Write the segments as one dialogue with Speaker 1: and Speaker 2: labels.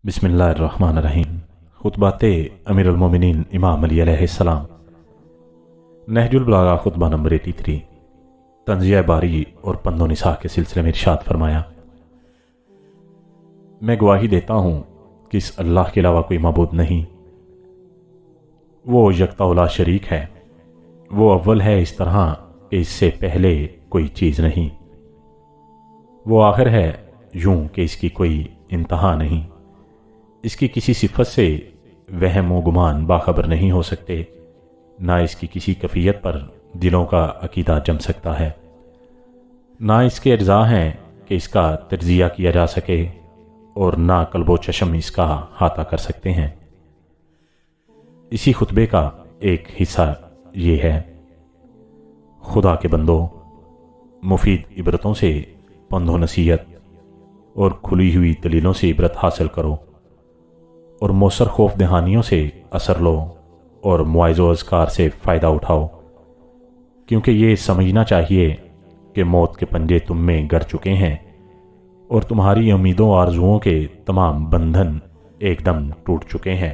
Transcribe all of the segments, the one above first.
Speaker 1: बिस्मिल्लाहिर्रहमानिर्रहीम। खुतबाते अमीरुल मोमिनीन इमाम अली अलैहिस्सलाम। नहजुल बलागा खुतबा नंबर 83। तंज़िया बारी और पंदो निसा के सिलसिले में इरशाद फरमाया, मैं गवाही देता हूँ कि इस अल्लाह के अलावा कोई माबूद नहीं। वो यकता उला शरीक है। वो अव्वल है इस तरह कि इससे पहले कोई चीज़ नहीं। वो आखिर है यूं कि इसकी कोई इंतहा नहीं। इसकी किसी सिफत से वहम व गुमान बाखबर नहीं हो सकते, ना इसकी किसी कफ़ियत पर दिलों का अकीदा जम सकता है, ना इसके अज्जा हैं कि इसका तज्जिया किया जा सके, और ना कल्बो चशम इसका हाता कर सकते हैं। इसी खुतबे का एक हिस्सा ये है, खुदा के बंदो, मुफीद इबरतों से पंदो नसीहत और खुली हुई दलीलों से इबरत हासिल करो, और मौसर खौफ दहानियों से असर लो, और मुआइज़ो अज़कार से फ़ायदा उठाओ, क्योंकि ये समझना चाहिए कि मौत के पंजे तुम में गड़ चुके हैं और तुम्हारी उम्मीदों आरजुओं के तमाम बंधन एकदम टूट चुके हैं।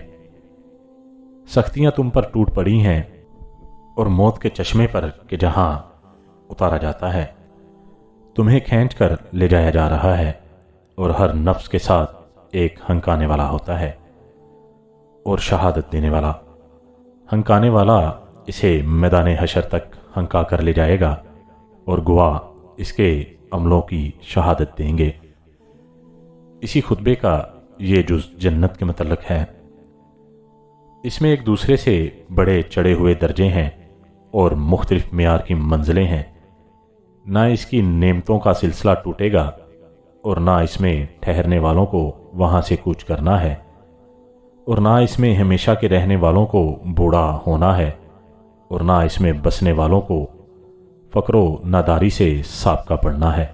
Speaker 1: सख्तियां तुम पर टूट पड़ी हैं और मौत के चश्मे पर कि जहां उतारा जाता है तुम्हें खींच कर ले जाया जा रहा है, और हर नफ्स के साथ एक हंकाने वाला होता है और शहादत देने वाला। हंकाने वाला इसे मैदान हशर तक हंका कर ले जाएगा और गवाह इसके अमलों की शहादत देंगे। इसी खुतबे का ये जुज़ जन्नत के मतलब है। इसमें एक दूसरे से बड़े चढ़े हुए दर्जे हैं और मुख्तलिफ मेयार की मंजिलें हैं। ना इसकी नेमतों का सिलसिला टूटेगा और ना इसमें ठहरने वालों को वहां से कूच करना है, और ना इसमें हमेशा के रहने वालों को बूढ़ा होना है, और ना इसमें बसने वालों को फकरो नादारी से साबका पड़ना है।